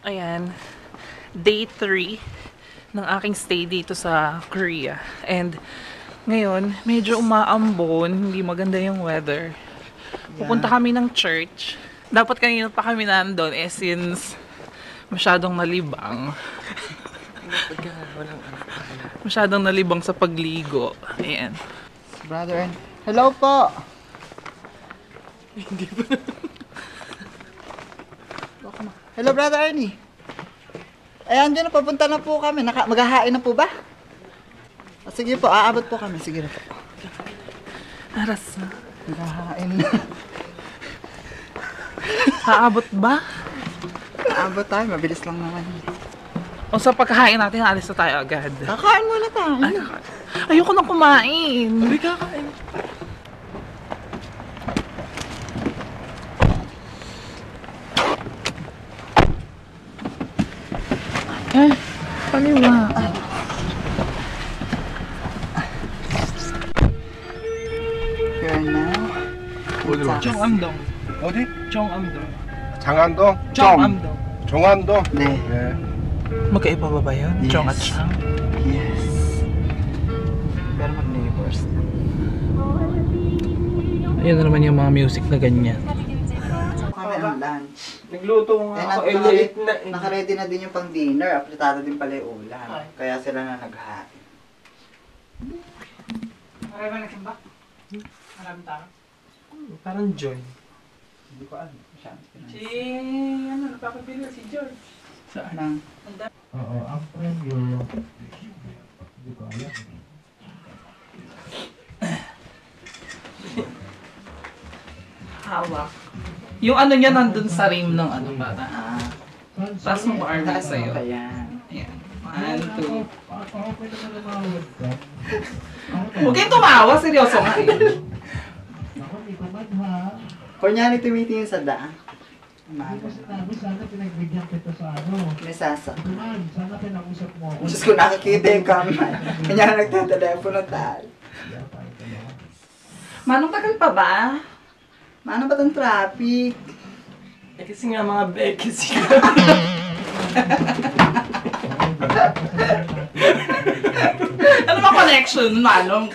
Ayan, day 3 ng aking stay dito sa Korea. And ngayon, medyo umaambon, hindi maganda yung weather. Pupunta kami ng church. Dapat kanina pa kami nandun since masyadong nalibang. Masyadong nalibang sa pagligo. Ayan. Brother, hello po! Hindi pa Hello, Brother Ernie. Ayan, dyan na, papunta na po kami. Maghahain na po ba? Sige po, aabot po kami. Sige na po. Aras na. Maghahain na. Haabot ba? Aabot tayo, mabilis lang naman. O sa pagkahain natin, alis na tayo agad. Kakain muna tayo. Ayoko nang kumain. Hindi kakain. Kaliwa. Here now. 어디로? 정암동. 어디? 정암동. 장안동? 정암동. 종암동? 네. 네. Magkaiba ba ba yun? Yes. Chong at Chang? Yes. Pero mag-neighbors. Ayun na naman yung mga music na ganyan. Kami ang lunch. Nagluto Eh, late na. naka-ready na din yung pang dinner. Apretado din pala yung ulam. Kaya sila na naghahain. Marami ba nagsimba? Maraming tao? Parang joy. Hindi ko alam. Si, napapabili si George. Saan? Oo, ang premyo. Hindi ko alam. Hawak. Yung ano niya nandun sa rim ng ano ba na. Tapos mo army Taas mo sa'yo. pa yan. Ayan. 1, 2. Ako pwede ka lumawag ka. Huwag kayong tumawa. Seryoso nga eh. Ako, hindi ko man ha. Kunyari tumitingin sa daan. Hindi ko sinabi, sana pinagbigyan kita sa ano. May sasa. Man, sana pinausap mo ako. Diyos ko, nakikita yung kamay. Kanya nagtatelepono tayo. Manong tagal pa ba? Ano ba itong traffic? Eh kasi nga mga Becky sila. Ano ba connection, Manong?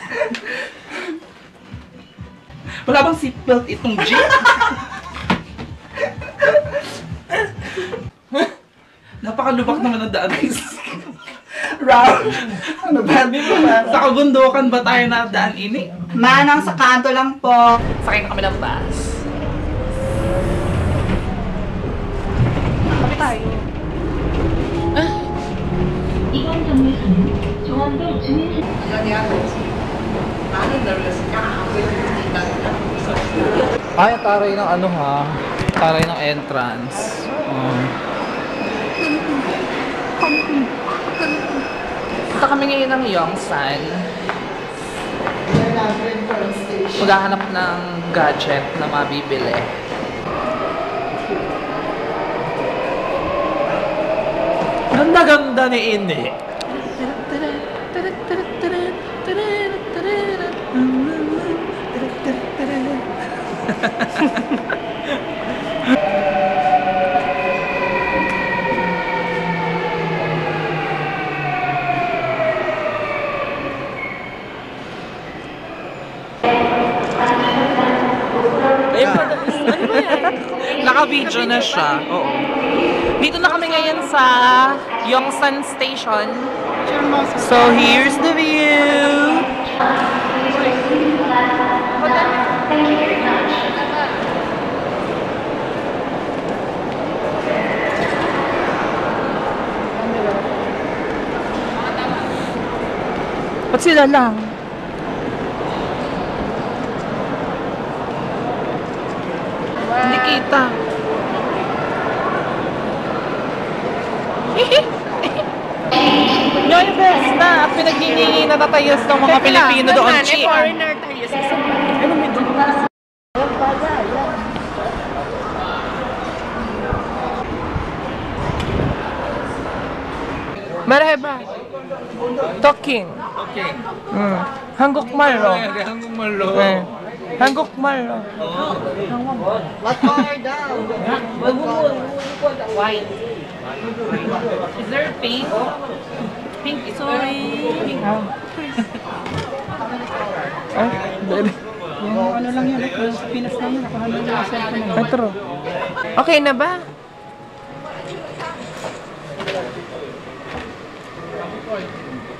Wala bang seatbelt itong jeep? Napakalubak naman ang daan. Round. Ano ba? Sa kabundukan ba tayo na daan ini? Manang sa kanto lang po. Sakay na kami ng bus. Kami tayo. 이번 정류소는 종암동 주민센터 Ay, taray ng ano ha? Taray ng entrance. Punta kami ngayon ng Yongsan. Maghahanap ng gadget na mabibili. Ganda-ganda ni Ine. Naka-video na siya. Oo. Dito na kami ngayon sa Yongsan Station. So, here's the view. Ba't sila lang? Hindi kita. Yung best na at pinaghihingi na tatayos ng mga Pilipino doon. foreigner tayo sa ano may Merhaba. Talking. 오케이. 한국말로. 한국말로. 네. 한국말로. What color daw? wine. Is there pink? Pink is pink. Ay, dali. Yung ano lang yun, Pinas lang yun, nakahalo lang sa cellphone na yun. Petro. Okay na ba?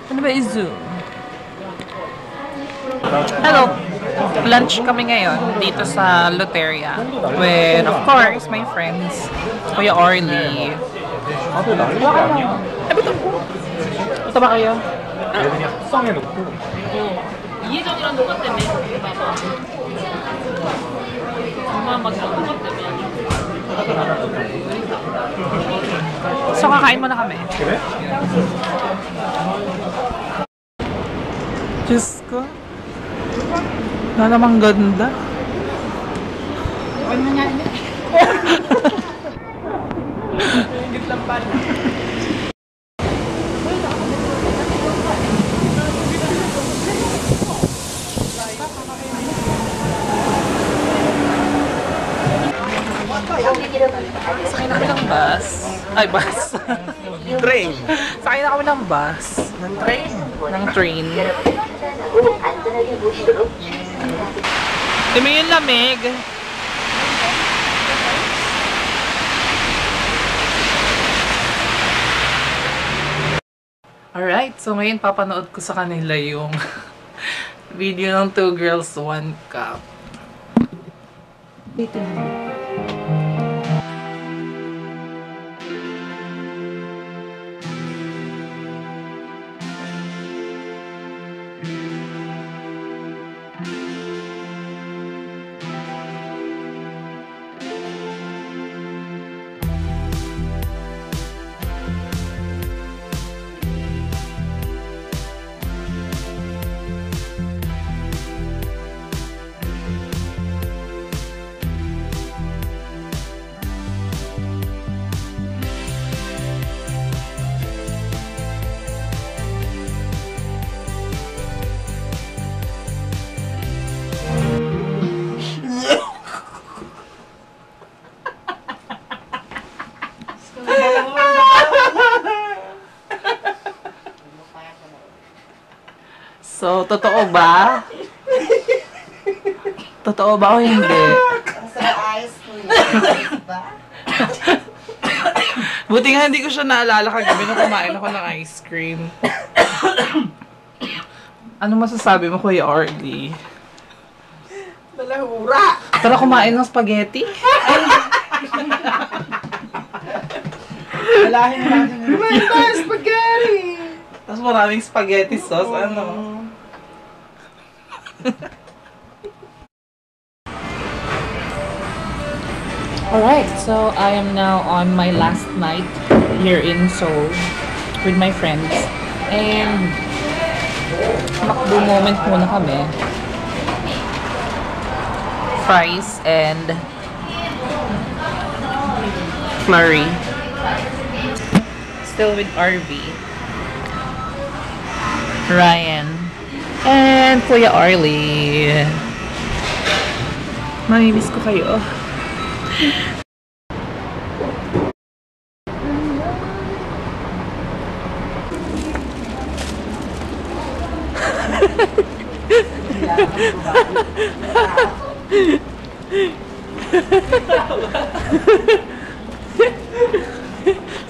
Ano ba i-zoom? Hello! Lunch kami ngayon dito sa Loteria with, of course, my friends. Kuya Orly. Ito ba kayo? 예전이랑 똑같다며. 엄마 막 똑같다며. So, kakain muna kami. Diyos ko. Na namang ganda. Ano nangyari? Sakay na kami ng bus. Ay, bus. Train. Sakay na kami ng bus. Ng train. Ng train. Dumi yung lamig. Alright, so ngayon papanood ko sa kanila yung video ng 2 Girls 1 Cup. So, totoo ba? Totoo ba o hindi? Sa ayos ko yun. Diba? Buti nga hindi ko siya naalala kagabi nung kumain ako ng ice cream. Ano masasabi mo, Kuya Orly? Dalahura! Tara kumain ng spaghetti? Walahin na natin yun. May spaghetti! Tapos maraming spaghetti sauce, ano? Alright, so I am now on my last night here in Seoul with my friends. And makdo moment muna kami. Fries and flurry. Still with RV. Ryan. And Kuya Arlie. Mamimiss ko kayo.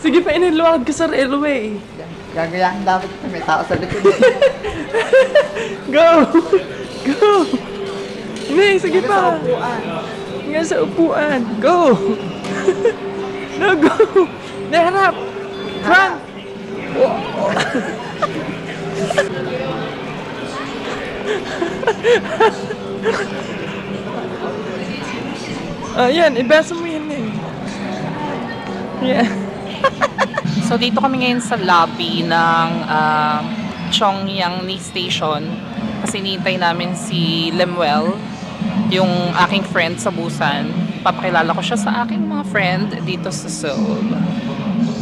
Sige pa, iniluwag ko sa railway. Gagayahin dapat ito. May tao sa likod. Go! Go! Hindi, sige pa. Upuan. Nga sa upuan. Go! No, go! Naharap! Front! Ayan, ibasa mo yan eh. Yeah. So, dito kami ngayon sa lobby ng Chongyangni Station. Kasi nintay namin si Lemuel, yung aking friend sa Busan. Papakilala ko siya sa aking mga friend dito sa Seoul.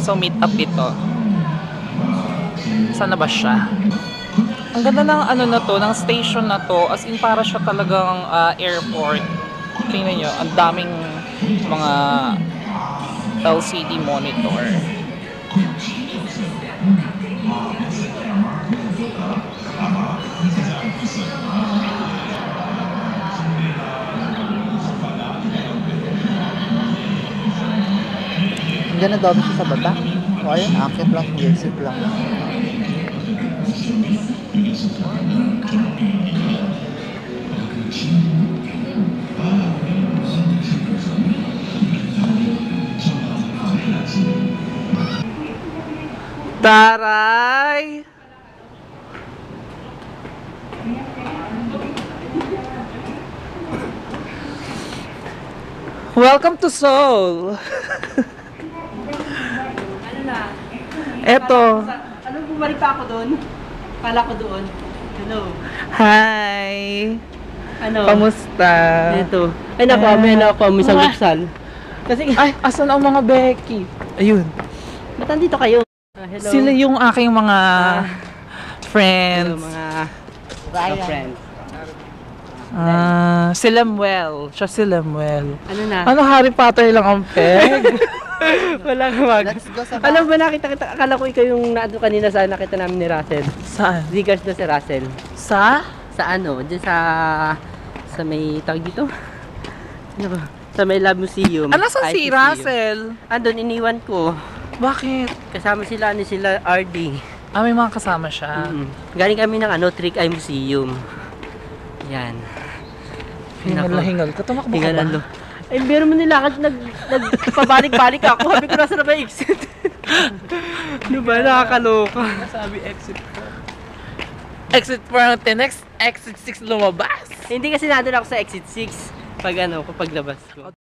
So, meet up ito. Saan na ba siya? Ang ganda ng ano na to, ng station na to. As in, para siya talagang airport. Tingnan nyo, ang daming mga LCD monitor. Hindi na doble siya sa baba. O ayun, akit lang, exit lang. Taray! Welcome to Seoul! Ano na? Eto. Ano, bumalik pa ako doon? Kala ko doon. Hello. Hi! Ano? Kamusta? Dito. Ay, naku, may ako, may sanggupsal. Kasi, Ay, asan ang mga Becky? Ayun. ba't nandito kayo? Hello. Sila yung aking mga Hello, friends. mga Ryan. friends. Si Lemuel. Siya si Lemuel. Ano na? Ano, Harry Potter lang ang peg? Walang mag. Let's go sa Alam ba, nakita kita, akala ko ikaw yung naano kanina sa nakita namin ni Russell. Saan? Zigars na si Russell. Sa? Sa ano? Diyan sa may tawag dito? Ano ba? Sa may Love Museum. Ano sa si ICCU. Russell? Andun, iniwan ko. Bakit? Kasama sila, sila RD. Ah, may mga kasama siya. Galing kami ng Trick Eye Museum. Yan. Hingal na hingal ka. Tumakbo ka ba? Hingalalo. Ay, meron mo nilakad, nagpabalik-balik ako. Sabi ko, nasa na ba yung exit? Ano ba? Nakakaloka. Sabi exit 4. Exit 4 natin. Next, exit 6 lumabas. Hindi kasi nandun ako sa exit 6. Pag paglabas ko.